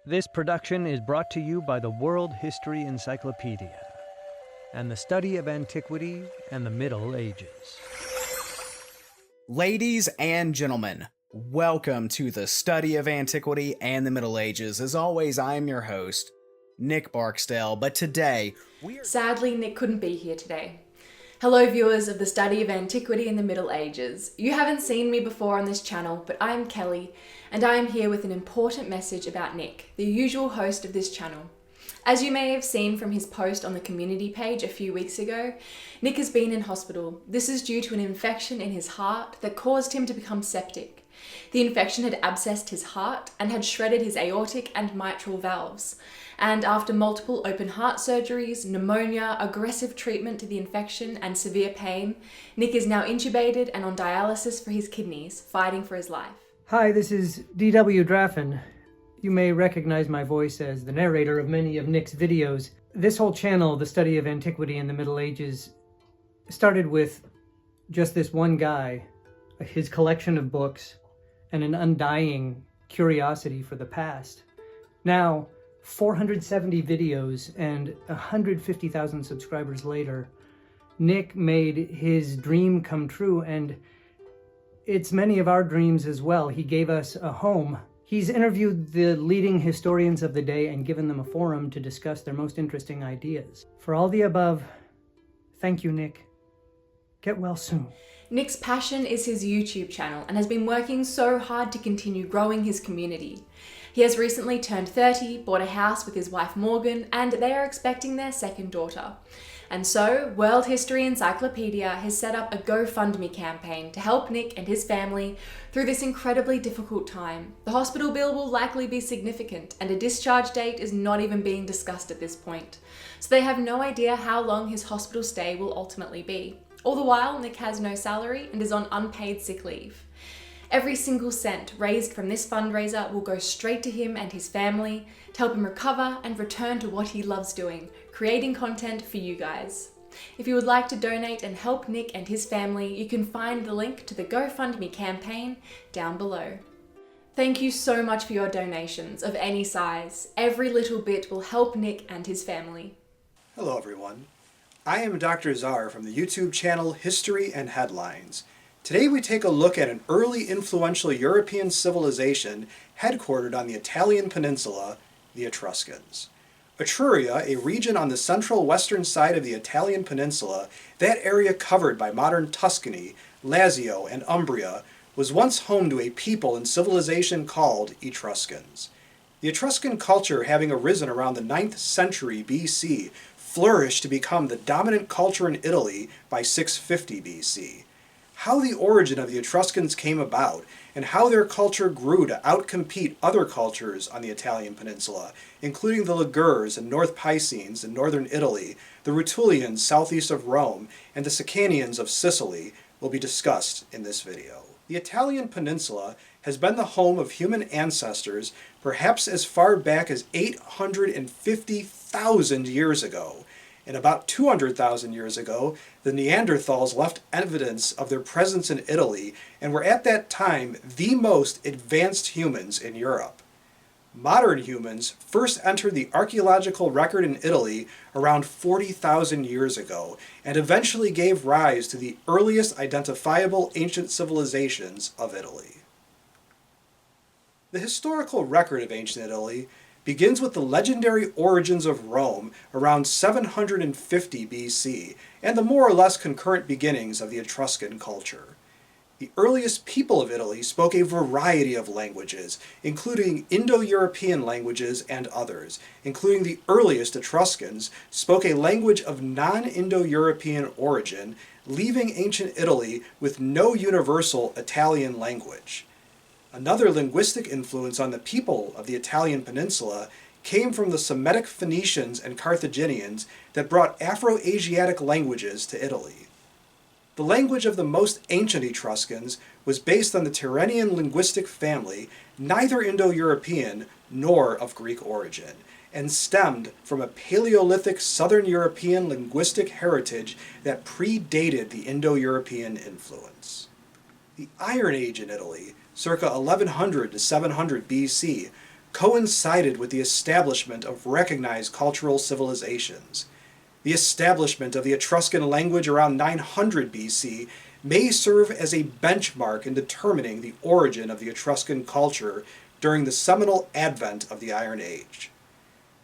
This production is brought to you by the World History Encyclopedia and the study of antiquity and the Middle Ages. Ladies and gentlemen, welcome to the study of antiquity and the Middle Ages. As always, I am your host, Nick Barksdale, but today Sadly, Nick couldn't be here today. Hello viewers of the study of antiquity and the Middle Ages. You haven't seen me before on this channel, but I'm Kelly, and I am here with an important message about Nick, the usual host of this channel. As you may have seen from his post on the community page a few weeks ago, Nick has been in hospital. This is due to an infection in his heart that caused him to become septic. The infection had abscessed his heart and had shredded his aortic and mitral valves. And after multiple open heart surgeries, pneumonia, aggressive treatment to the infection, and severe pain, Nick is now intubated and on dialysis for his kidneys, fighting for his life. Hi, this is D.W. Draffen. You may recognize my voice as the narrator of many of Nick's videos. This whole channel, the study of antiquity and the Middle Ages, started with just this one guy, his collection of books, and an undying curiosity for the past. Now, 470 videos and 150,000 subscribers later, Nick made his dream come true, and it's many of our dreams as well. He gave us a home. He's interviewed the leading historians of the day and given them a forum to discuss their most interesting ideas. For all the above, thank you, Nick. Get well soon. Nick's passion is his YouTube channel and has been working so hard to continue growing his community. He has recently turned 30, bought a house with his wife Morgan, and they are expecting their second daughter. And so, World History Encyclopedia has set up a GoFundMe campaign to help Nick and his family through this incredibly difficult time. The hospital bill will likely be significant, and a discharge date is not even being discussed at this point. So they have no idea how long his hospital stay will ultimately be. All the while, Nick has no salary and is on unpaid sick leave. Every single cent raised from this fundraiser will go straight to him and his family to help him recover and return to what he loves doing, creating content for you guys. If you would like to donate and help Nick and his family, you can find the link to the GoFundMe campaign down below. Thank you so much for your donations of any size. Every little bit will help Nick and his family. Hello everyone. I am Dr. Czar from the YouTube channel History and Headlines. Today we take a look at an early influential European civilization headquartered on the Italian peninsula, the Etruscans. Etruria, a region on the central western side of the Italian peninsula, that area covered by modern Tuscany, Lazio, and Umbria, was once home to a people and civilization called Etruscans. The Etruscan culture, having arisen around the 9th century BC, flourished to become the dominant culture in Italy by 650 BC. How the origin of the Etruscans came about, and how their culture grew to outcompete other cultures on the Italian peninsula, including the Ligures and North Picenes in northern Italy, the Rutulians Southeast of Rome, and the Sicanians of Sicily, will be discussed in this video. The Italian peninsula has been the home of human ancestors perhaps as far back as 850,000 years ago. And about 200,000 years ago, the Neanderthals left evidence of their presence in Italy and were at that time the most advanced humans in Europe. Modern humans first entered the archaeological record in Italy around 40,000 years ago and eventually gave rise to the earliest identifiable ancient civilizations of Italy. The historical record of ancient Italy begins with the legendary origins of Rome around 750 BC and the more or less concurrent beginnings of the Etruscan culture. The earliest people of Italy spoke a variety of languages, including Indo-European languages and others, including the earliest Etruscans spoke a language of non-Indo-European origin, leaving ancient Italy with no universal Italian language. Another linguistic influence on the people of the Italian peninsula came from the Semitic Phoenicians and Carthaginians that brought Afro-Asiatic languages to Italy. The language of the most ancient Etruscans was based on the Tyrrhenian linguistic family, neither Indo-European nor of Greek origin, and stemmed from a Paleolithic Southern European linguistic heritage that predated the Indo-European influence. The Iron Age in Italy, circa 1100 to 700 BC, coincided with the establishment of recognized cultural civilizations. The establishment of the Etruscan language around 900 BC may serve as a benchmark in determining the origin of the Etruscan culture during the seminal advent of the Iron Age.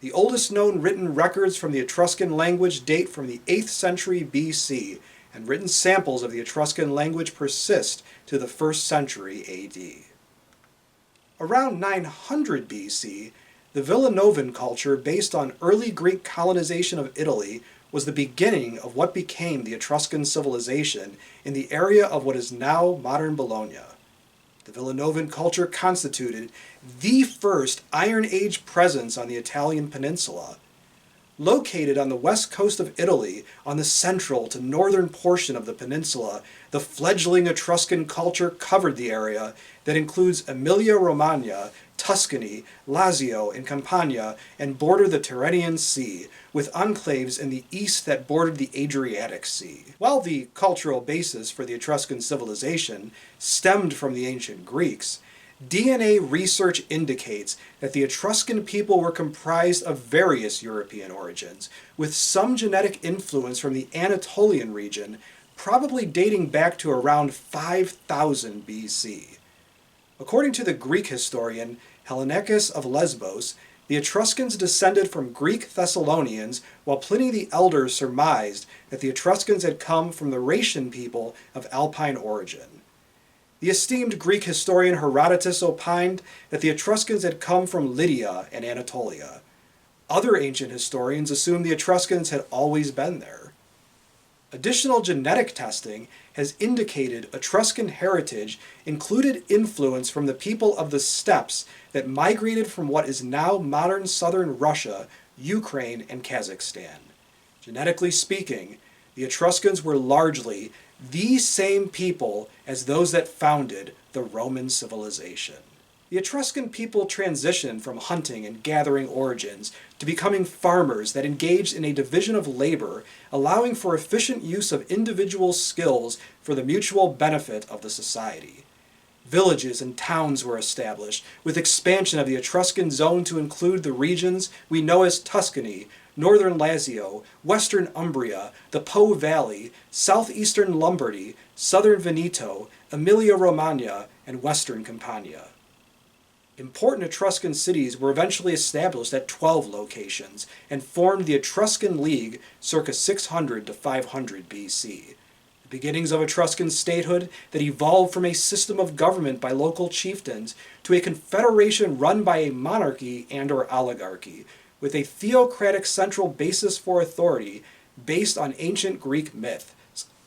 The oldest known written records from the Etruscan language date from the 8th century BC, and written samples of the Etruscan language persist to the 1st century AD. Around 900 BC, the Villanovan culture based on early Greek colonization of Italy was the beginning of what became the Etruscan civilization in the area of what is now modern Bologna. The Villanovan culture constituted the first Iron Age presence on the Italian peninsula. Located on the west coast of Italy, on the central to northern portion of the peninsula, the fledgling Etruscan culture covered the area that includes Emilia-Romagna, Tuscany, Lazio, and Campania, and bordered the Tyrrhenian Sea, with enclaves in the east that bordered the Adriatic Sea. While the cultural basis for the Etruscan civilization stemmed from the ancient Greeks, DNA research indicates that the Etruscan people were comprised of various European origins, with some genetic influence from the Anatolian region, probably dating back to around 5000 BC. According to the Greek historian Hellenicus of Lesbos, the Etruscans descended from Greek Thessalonians, while Pliny the Elder surmised that the Etruscans had come from the Rhaetian people of Alpine origin. The esteemed Greek historian Herodotus opined that the Etruscans had come from Lydia and Anatolia. Other ancient historians assumed the Etruscans had always been there. Additional genetic testing has indicated Etruscan heritage included influence from the people of the steppes that migrated from what is now modern southern Russia, Ukraine, and Kazakhstan. Genetically speaking, the Etruscans were largely the same people as those that founded the Roman civilization. The Etruscan people transitioned from hunting and gathering origins to becoming farmers that engaged in a division of labor, allowing for efficient use of individual skills for the mutual benefit of the society. Villages and towns were established, with expansion of the Etruscan zone to include the regions we know as Tuscany, northern Lazio, western Umbria, the Po Valley, southeastern Lombardy, southern Veneto, Emilia-Romagna, and western Campania. Important Etruscan cities were eventually established at 12 locations and formed the Etruscan League circa 600 to 500 BC. The beginnings of Etruscan statehood that evolved from a system of government by local chieftains to a confederation run by a monarchy and/or oligarchy, with a theocratic central basis for authority based on ancient Greek myth,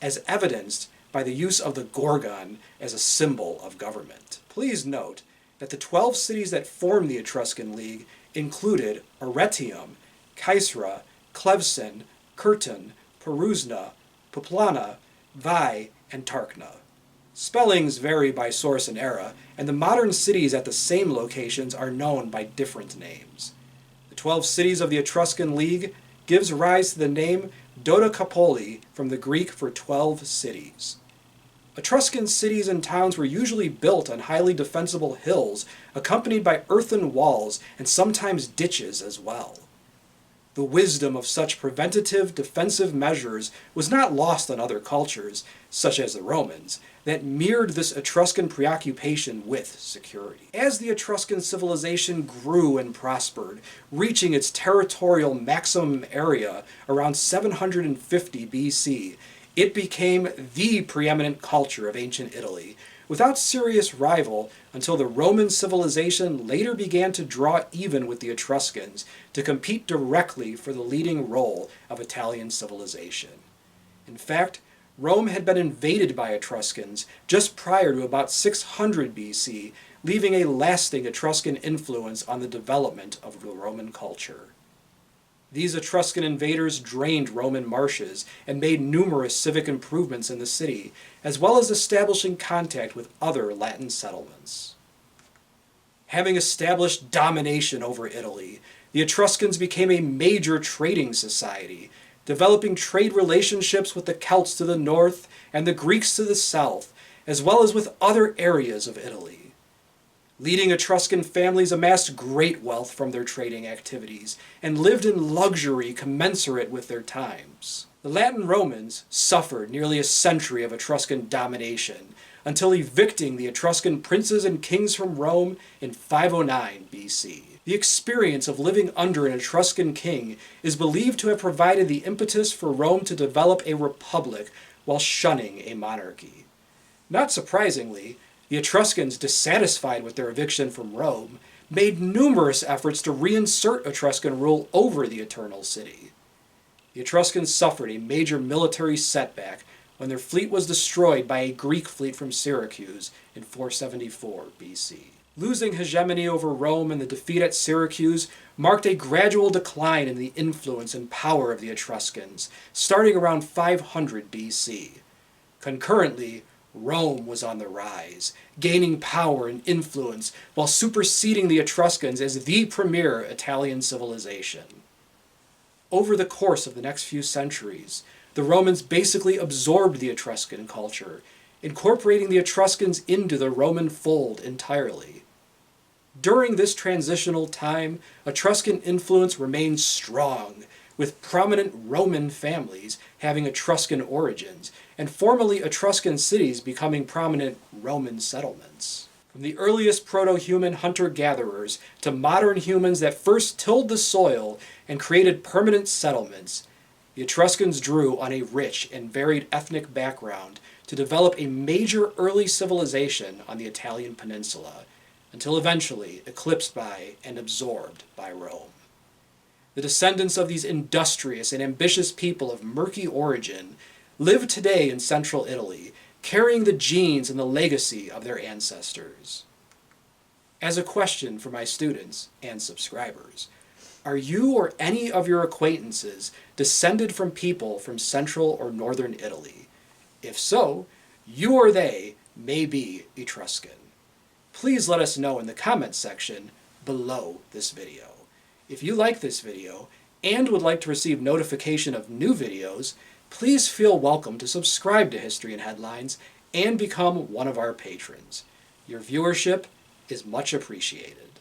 as evidenced by the use of the Gorgon as a symbol of government. Please note that the 12 cities that formed the Etruscan League included Arretium, Caesarea, Clevson, Curtin, Perusna, Poplana, Vai, and Tarkna. Spellings vary by source and era, and the modern cities at the same locations are known by different names. The 12 cities of the Etruscan League gives rise to the name Dodecapoli from the Greek for 12 cities. Etruscan cities and towns were usually built on highly defensible hills, accompanied by earthen walls and sometimes ditches as well. The wisdom of such preventative defensive measures was not lost on other cultures, such as the Romans, that mirrored this Etruscan preoccupation with security. As the Etruscan civilization grew and prospered, reaching its territorial maximum area around 750 BC, it became the preeminent culture of ancient Italy, without serious rival until the Roman civilization later began to draw even with the Etruscans to compete directly for the leading role of Italian civilization. In fact, Rome had been invaded by Etruscans just prior to about 600 BC, leaving a lasting Etruscan influence on the development of the Roman culture. These Etruscan invaders drained Roman marshes and made numerous civic improvements in the city, as well as establishing contact with other Latin settlements. Having established domination over Italy, the Etruscans became a major trading society, developing trade relationships with the Celts to the north and the Greeks to the south, as well as with other areas of Italy. Leading Etruscan families amassed great wealth from their trading activities and lived in luxury commensurate with their times. The Latin Romans suffered nearly a century of Etruscan domination until evicting the Etruscan princes and kings from Rome in 509 BC. The experience of living under an Etruscan king is believed to have provided the impetus for Rome to develop a republic while shunning a monarchy. Not surprisingly, the Etruscans, dissatisfied with their eviction from Rome, made numerous efforts to reinsert Etruscan rule over the Eternal City. The Etruscans suffered a major military setback when their fleet was destroyed by a Greek fleet from Syracuse in 474 BC. Losing hegemony over Rome and the defeat at Syracuse marked a gradual decline in the influence and power of the Etruscans, starting around 500 BC. Concurrently, Rome was on the rise, gaining power and influence while superseding the Etruscans as the premier Italian civilization. Over the course of the next few centuries, the Romans basically absorbed the Etruscan culture, incorporating the Etruscans into the Roman fold entirely. During this transitional time, Etruscan influence remained strong, with prominent Roman families having Etruscan origins, and formerly Etruscan cities becoming prominent Roman settlements. From the earliest proto-human hunter-gatherers to modern humans that first tilled the soil and created permanent settlements, the Etruscans drew on a rich and varied ethnic background to develop a major early civilization on the Italian peninsula, until eventually eclipsed by and absorbed by Rome. The descendants of these industrious and ambitious people of murky origin live today in central Italy, carrying the genes and the legacy of their ancestors. As a question for my students and subscribers, are you or any of your acquaintances descended from people from central or northern Italy? If so, you or they may be Etruscan. Please let us know in the comments section below this video. If you like this video and would like to receive notification of new videos, please feel welcome to subscribe to History and Headlines and become one of our patrons. Your viewership is much appreciated.